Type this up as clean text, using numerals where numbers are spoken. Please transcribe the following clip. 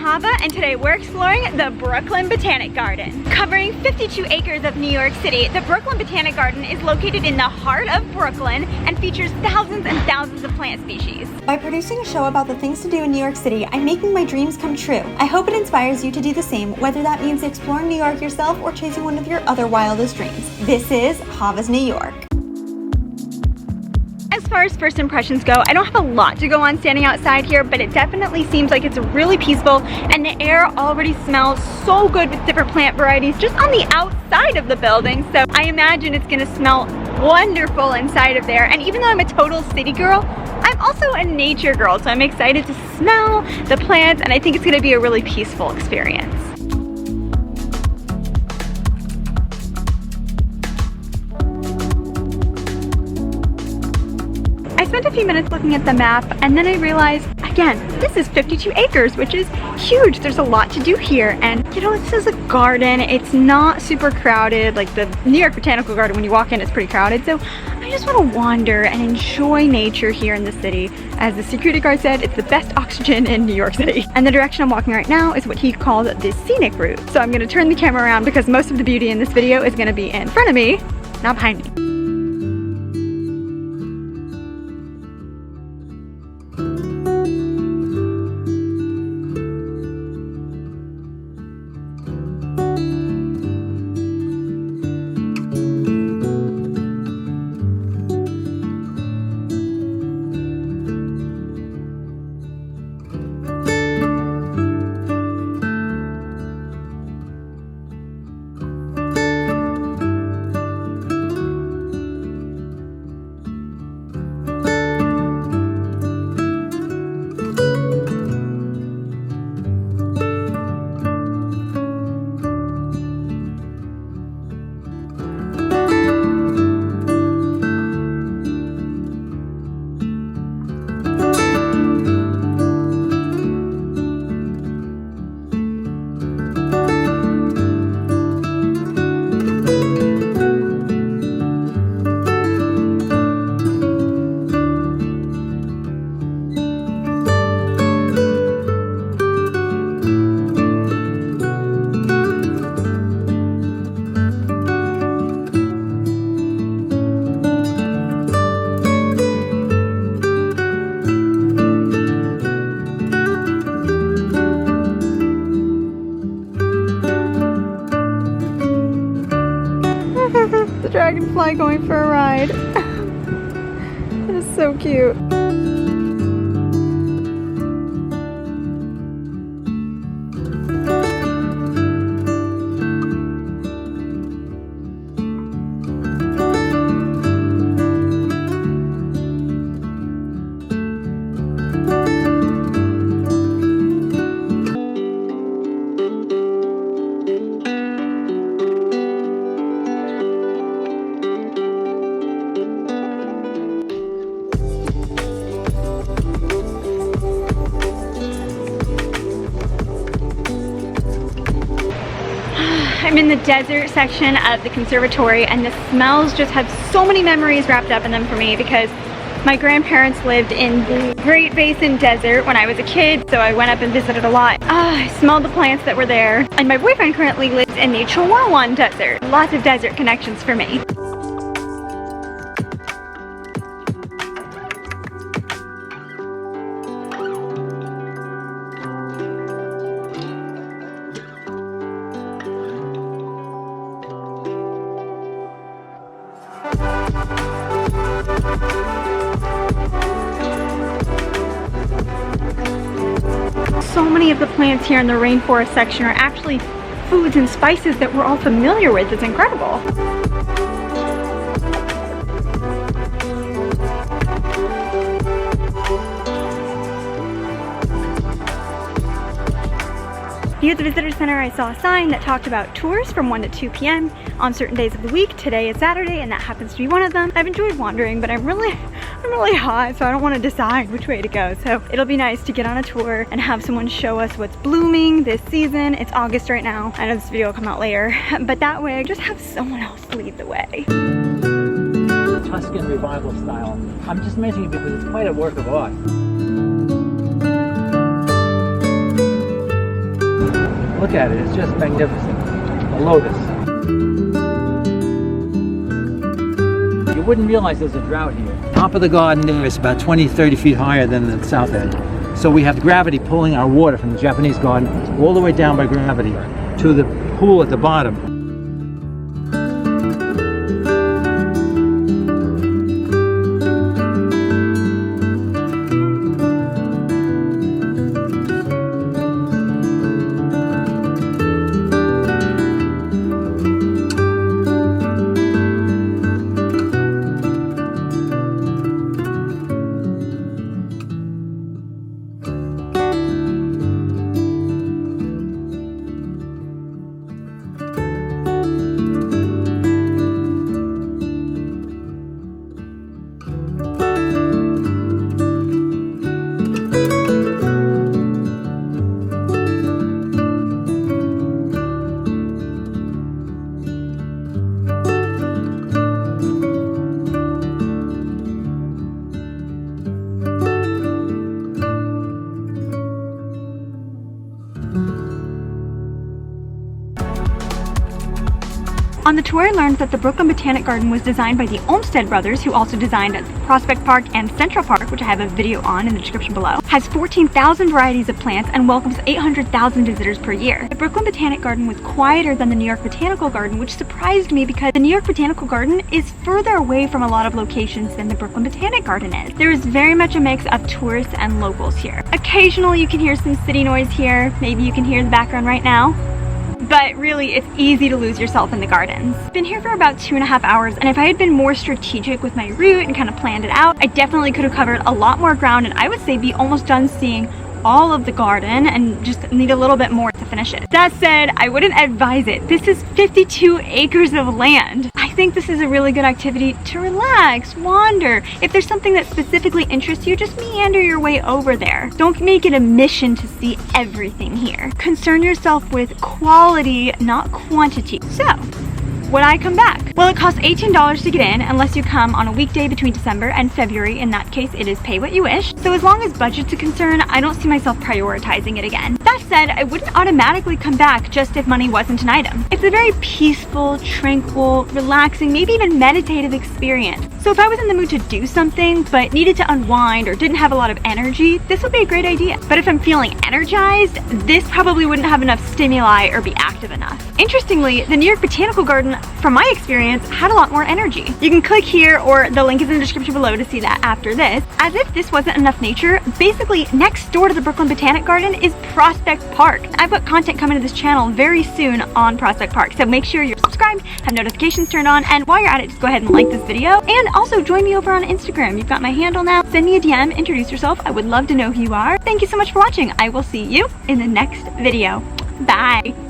Hava, and today we're exploring the Brooklyn Botanic Garden. Covering 52 acres of New York City, the Brooklyn Botanic Garden is located in the heart of Brooklyn and features thousands and thousands of plant species. By producing a show about the things to do in New York City, I'm making my dreams come true. I hope it inspires you to do the same, whether that means exploring New York yourself or chasing one of your other wildest dreams. This is Hava's New York. As far as first impressions go, I don't have a lot to go on standing outside here, but it definitely seems like it's really peaceful, and the air already smells so good with different plant varieties just on the outside of the building. So I imagine it's gonna smell wonderful inside of there. And even though I'm a total city girl, I'm also a nature girl, so I'm excited to smell the plants, and I think it's gonna be a really peaceful experience. I spent a few minutes looking at the map, and then I realized, again, this is 52 acres, which is huge. There's a lot to do here, and you know, this is a garden. It's not super crowded. Like the New York Botanical Garden, when you walk in, it's pretty crowded. So I just want to wander and enjoy nature here in the city. As the security guard said, it's the best oxygen in New York City. And the direction I'm walking right now is what he called the scenic route. So I'm gonna turn the camera around because most of the beauty in this video is gonna be in front of me, not behind me. The dragonfly going for a ride. That is so cute. I'm in the desert section of the conservatory, and the smells just have so many memories wrapped up in them for me because my grandparents lived in the Great Basin Desert when I was a kid, so I went up and visited a lot. I smelled the plants that were there, and my boyfriend currently lives in the Chihuahuan Desert. Lots of desert connections for me. So many of the plants here in the rainforest section are actually foods and spices that we're all familiar with. It's incredible. Here at the visitor center, I saw a sign that talked about tours from 1 to 2 p.m. on certain days of the week. Today is Saturday, and that happens to be one of them. I've enjoyed wandering, but I'm really hot, so I don't want to decide which way to go. So it'll be nice to get on a tour and have someone show us what's blooming this season. It's August right now. I know this video will come out later, but that way I just have someone else to lead the way. Tuscan revival style. I'm just mentioning it because it's quite a work of art. Look at it, it's just magnificent. A lotus. You wouldn't realize there's a drought here. Top of the garden there is about 20, 30 feet higher than the south end. So we have gravity pulling our water from the Japanese garden all the way down by gravity to the pool at the bottom. On the tour, I learned that the Brooklyn Botanic Garden was designed by the Olmsted brothers, who also designed Prospect Park and Central Park, which I have a video on in the description below, has 14,000 varieties of plants and welcomes 800,000 visitors per year. The Brooklyn Botanic Garden was quieter than the New York Botanical Garden, which surprised me because the New York Botanical Garden is further away from a lot of locations than the Brooklyn Botanic Garden is. There is very much a mix of tourists and locals here. Occasionally you can hear some city noise here. Maybe you can hear the background right now. But really, it's easy to lose yourself in the gardens. I've been here for about 2.5 hours, and if I had been more strategic with my route and kind of planned it out, I definitely could have covered a lot more ground, and I would say be almost done seeing all of the garden and just need a little bit more to finish it. That said, I wouldn't advise it. This is 52 acres of land. I think this is a really good activity to relax, wander. If there's something that specifically interests you, just meander your way over there. Don't make it a mission to see everything here. Concern yourself with quality, not quantity. So, would I come back? Well, it costs $18 to get in unless you come on a weekday between December and February. In that case, it is pay what you wish. So as long as budget's a concern, I don't see myself prioritizing it again. That said, I wouldn't automatically come back just if money wasn't an item. It's a very peaceful, tranquil, relaxing, maybe even meditative experience. So if I was in the mood to do something but needed to unwind or didn't have a lot of energy, this would be a great idea. But if I'm feeling energized, this probably wouldn't have enough stimuli or be active enough. Interestingly, the New York Botanical Garden, from my experience, had a lot more energy. You can click here, or the link is in the description below to see that after this. As if this wasn't enough nature, basically next door to the Brooklyn Botanic Garden is Prospect Park. I've got content coming to this channel very soon on Prospect Park, so make sure you're subscribed, have notifications turned on, and while you're at it, just go ahead and like this video, and also join me over on Instagram. You've got my handle now. Send me a DM, introduce yourself. I would love to know who you are. Thank you so much for watching. I will see you in the next video. Bye.